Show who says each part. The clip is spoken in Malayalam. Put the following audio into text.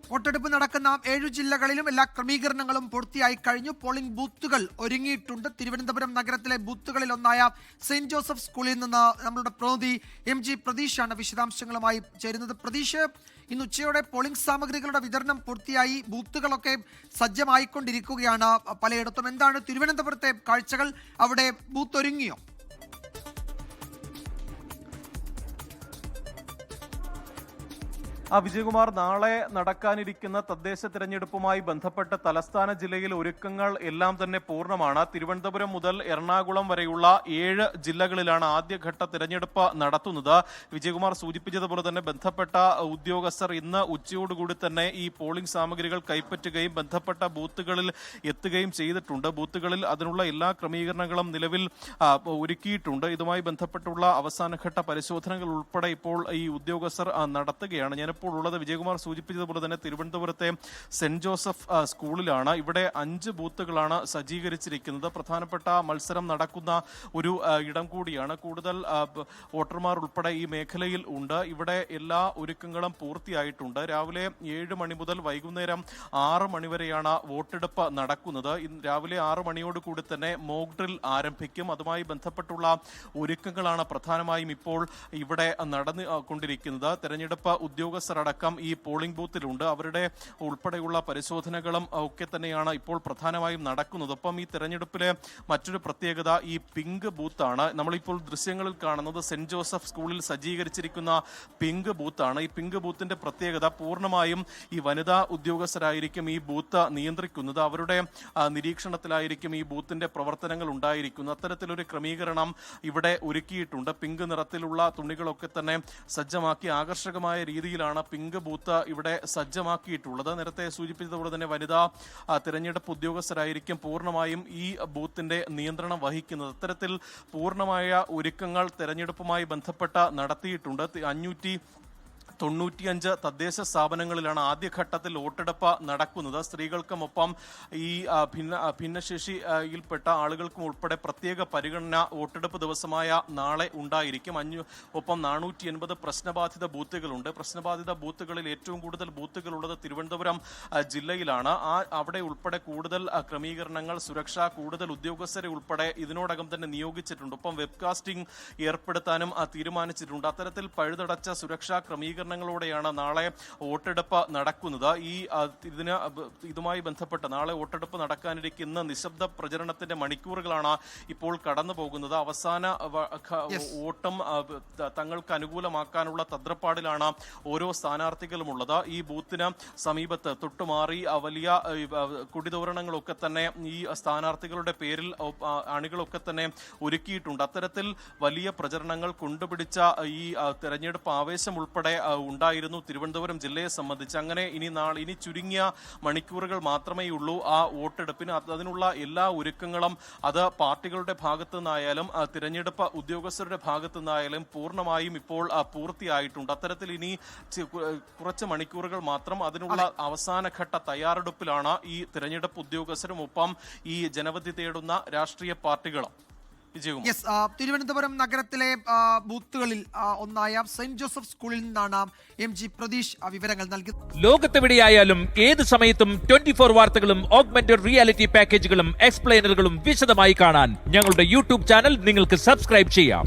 Speaker 1: വോട്ടെടുപ്പ് നടക്കുന്ന 7 ജില്ലകളിലും എല്ലാ ക്രമീകരണങ്ങളും പൂർത്തിയായി കഴിഞ്ഞു. പോളിംഗ് ബൂത്തുകൾ ഒരുങ്ങിയിട്ടുണ്ട്. തിരുവനന്തപുരം നഗരത്തിലെ ബൂത്തുകളിൽ ഒന്നായ സെന്റ് ജോസഫ് സ്കൂളിൽ നിന്ന് നമ്മളുടെ പ്രതിനിധി MG പ്രതീഷാണ് വിശദാംശങ്ങളുമായി ചേരുന്നത്. പ്രതീഷ്, ഇന്ന് ഉച്ചയോടെ പോളിംഗ് സാമഗ്രികളുടെ വിതരണം പൂർത്തിയായി, ബൂത്തുകളൊക്കെ സജ്ജമായിക്കൊണ്ടിരിക്കുകയാണ് പലയിടത്തും. എന്താണ് തിരുവനന്തപുരത്തെ കാഴ്ചകൾ? അവിടെ ബൂത്ത് ഒരുങ്ങിയോ?
Speaker 2: വിജയകുമാർ, നാളെ നടക്കാനിരിക്കുന്ന തദ്ദേശ തിരഞ്ഞെടുപ്പുമായി ബന്ധപ്പെട്ട് തലസ്ഥാന ജില്ലയിൽ ഒരുക്കങ്ങൾ എല്ലാം തന്നെ പൂർണ്ണമാണ്. തിരുവനന്തപുരം മുതൽ എറണാകുളം വരെയുള്ള 7 ജില്ലകളിലാണ് ആദ്യഘട്ട തിരഞ്ഞെടുപ്പ് നടത്തുന്നത്. വിജയകുമാർ സൂചിപ്പിച്ചതുപോലെ തന്നെ ബന്ധപ്പെട്ട ഉദ്യോഗസ്ഥർ ഇന്ന് ഉച്ചയോടുകൂടി തന്നെ ഈ പോളിംഗ് സാമഗ്രികൾ കൈപ്പറ്റുകയും ബന്ധപ്പെട്ട ബൂത്തുകളിൽ എത്തുകയും ചെയ്തിട്ടുണ്ട്. ബൂത്തുകളിൽ അതിനുള്ള എല്ലാ ക്രമീകരണങ്ങളും നിലവിൽ ഒരുക്കിയിട്ടുണ്ട്. ഇതുമായി ബന്ധപ്പെട്ടുള്ള അവസാനഘട്ട പരിശോധനകൾ ഉൾപ്പെടെ ഇപ്പോൾ ഈ ഉദ്യോഗസ്ഥർ നടത്തുകയാണ്. ഞാനിപ്പോൾ ഉള്ളത് വിജയകുമാർ സൂചിപ്പിച്ചതുപോലെ തന്നെ തിരുവനന്തപുരത്തെ സെന്റ് ജോസഫ് സ്കൂളിലാണ്. ഇവിടെ 5 ബൂത്തുകളാണ് സജ്ജീകരിച്ചിരിക്കുന്നത്. പ്രധാനപ്പെട്ട മത്സരം നടക്കുന്ന ഒരു ഇടം കൂടിയാണ്. കൂടുതൽ വോട്ടർമാർ ഉൾപ്പെടെ ഈ മേഖലയിൽ ഉണ്ട്. ഇവിടെ എല്ലാ ഒരുക്കങ്ങളും പൂർത്തിയായിട്ടുണ്ട്. രാവിലെ 7 മണി മുതൽ വൈകുന്നേരം 6 മണി വരെയാണ് വോട്ടെടുപ്പ് നടക്കുന്നത്. രാവിലെ 6 മണിയോട് കൂടി തന്നെ മോക്ക് ഡ്രിൽ ആരംഭിക്കും. അതുമായി ബന്ധപ്പെട്ടുള്ള ഒരുക്കങ്ങളാണ് പ്രധാനമായും ഇപ്പോൾ ഇവിടെ നടന്നുകൊണ്ടിരിക്കുന്നത്. തെരഞ്ഞെടുപ്പ് ഉദ്യോഗസ്ഥരടക്കം ഈ പോളിംഗ് ബൂത്തിലുണ്ട്. അവരുടെ ഉൾപ്പെടെയുള്ള പരിശോധനകളും ഒക്കെ തന്നെയാണ് ഇപ്പോൾ പ്രധാനമായും നടക്കുന്നത്. ഒപ്പം ഈ തെരഞ്ഞെടുപ്പിലെ മറ്റൊരു പ്രത്യേകത ഈ പിങ്ക് ബൂത്താണ്. നമ്മളിപ്പോൾ ദൃശ്യങ്ങളിൽ കാണുന്നത് സെന്റ് ജോസഫ് സ്കൂളിൽ സജ്ജീകരിച്ചിരിക്കുന്ന പിങ്ക് ബൂത്താണ്. ഈ പിങ്ക് ബൂത്തിന്റെ പ്രത്യേകത പൂർണ്ണമായും ഈ വനിതാ ഉദ്യോഗസ്ഥരായിരിക്കും ഈ ബൂത്ത് നിയന്ത്രിക്കുന്നത്. അവരുടെ നിരീക്ഷണത്തിലായിരിക്കും ഈ ബൂത്തിന്റെ പ്രവർത്തനങ്ങൾ ഉണ്ടായിരിക്കുന്നത്. അത്തരത്തിലൊരു ക്രമീകരണം ഇവിടെ ഒരുക്കിയിട്ടുണ്ട്. പിങ്ക് നിറത്തിലുള്ള തുണികളൊക്കെ തന്നെ സജ്ജമാക്കി ആകർഷകമായ രീതിയിലാണ് പിങ്ക് ബൂത്ത് ഇവിടെ സജ്ജമാക്കിയിട്ടുള്ളത്. നേരത്തെ സൂചിപ്പിച്ചതുപോലെ തന്നെ വനിതാ തിരഞ്ഞെടുപ്പ് ഉദ്യോഗസ്ഥരായിരിക്കും പൂർണ്ണമായും ഈ ബൂത്തിന്റെ നിയന്ത്രണം വഹിക്കുന്നത്. അത്തരത്തിൽ പൂർണ്ണമായ ഒരുക്കങ്ങൾ തെരഞ്ഞെടുപ്പുമായി ബന്ധപ്പെട്ട നടത്തിയിട്ടുണ്ട്. 595 തദ്ദേശ സ്ഥാപനങ്ങളിലാണ് ആദ്യഘട്ടത്തിൽ വോട്ടെടുപ്പ് നടക്കുന്നത്. സ്ത്രീകൾക്കുമൊപ്പം ഈ ഭിന്നശേഷിയിൽപ്പെട്ട ആളുകൾക്കും ഉൾപ്പെടെ പ്രത്യേക പരിഗണന വോട്ടെടുപ്പ് ദിവസമായ നാളെ ഉണ്ടായിരിക്കും. ഒപ്പം 480 പ്രശ്നബാധിത ബൂത്തുകളുണ്ട്. പ്രശ്നബാധിത ബൂത്തുകളിൽ ഏറ്റവും കൂടുതൽ ബൂത്തുകളുള്ളത് തിരുവനന്തപുരം ജില്ലയിലാണ്. അവിടെ ഉൾപ്പെടെ കൂടുതൽ ക്രമീകരണങ്ങൾ, സുരക്ഷ, കൂടുതൽ ഉദ്യോഗസ്ഥരെ ഉൾപ്പെടെ ഇതിനോടകം തന്നെ നിയോഗിച്ചിട്ടുണ്ട്. ഒപ്പം വെബ്കാസ്റ്റിംഗ് ഏർപ്പെടുത്താനും തീരുമാനിച്ചിട്ടുണ്ട്. അത്തരത്തിൽ പഴുതടച്ച സുരക്ഷാ ക്രമീകരണങ്ങളോടെയാണ് നാളെ വോട്ടെടുപ്പ് നടക്കുന്നത്. ഇതുമായി ബന്ധപ്പെട്ട് നാളെ വോട്ടെടുപ്പ് നടക്കാനിരിക്കുന്ന നിശബ്ദ പ്രചരണത്തിന്റെ മണിക്കൂറുകളാണ് ഇപ്പോൾ കടന്നു പോകുന്നത്. അവസാന വോട്ടും തങ്ങൾക്ക് അനുകൂലമാക്കാനുള്ള തത്രപ്പാടിലാണ് ഓരോ സ്ഥാനാർത്ഥികളുമുള്ളത്. ഈ ബൂത്തിന് സമീപത്ത് തൊട്ടുമാറി വലിയ കൊടിതോരണങ്ങളൊക്കെ തന്നെ ഈ സ്ഥാനാർത്ഥികളുടെ പേരിൽ അണികളൊക്കെ തന്നെ ഒരുക്കിയിട്ടുണ്ട്. അത്തരത്തിൽ വലിയ പ്രചരണങ്ങൾ കൊണ്ടുപിടിച്ച ഈ തെരഞ്ഞെടുപ്പ് ആവേശം ഉൾപ്പെടെ ഉണ്ടായിരുന്നു തിരുവനന്തപുരം ജില്ലയെ സംബന്ധിച്ച്. അങ്ങനെ ഇനി ചുരുങ്ങിയ മണിക്കൂറുകൾ മാത്രമേ ഉള്ളൂ ആ വോട്ടെടുപ്പിന്. അതിനുള്ള എല്ലാ ഒരുക്കങ്ങളും അത് പാർട്ടികളുടെ ഭാഗത്തു നിന്നായാലും തിരഞ്ഞെടുപ്പ് ഉദ്യോഗസ്ഥരുടെ ഭാഗത്തു നിന്നായാലും പൂർണ്ണമായും ഇപ്പോൾ പൂർത്തിയായിട്ടുണ്ട്. അത്തരത്തിൽ ഇനി കുറച്ച് മണിക്കൂറുകൾ മാത്രം. അതിനുള്ള അവസാനഘട്ട തയ്യാറെടുപ്പിലാണ് ഈ തിരഞ്ഞെടുപ്പ് ഉദ്യോഗസ്ഥരും ഒപ്പം ഈ ജനവിധി തേടുന്ന രാഷ്ട്രീയ പാർട്ടികളും.
Speaker 1: തിരുവനന്തപുരം നഗരത്തിലെ ബൂത്തുകളിൽ ഒന്നായ സെന്റ് ജോസഫ് സ്കൂളിൽ നിന്നാണ് MG പ്രതീഷ് വിവരങ്ങൾ നൽകിയത്.
Speaker 3: ലോകത്തെവിടെയായാലും ഏത് സമയത്തും 24 വാർത്തകളും ഓഗ്മെന്റഡ് റിയാലിറ്റി പാക്കേജുകളും എക്സ്പ്ലെയിനറുകളും വിശദമായി കാണാൻ ഞങ്ങളുടെ യൂട്യൂബ് ചാനൽ നിങ്ങൾക്ക് സബ്സ്ക്രൈബ് ചെയ്യാം.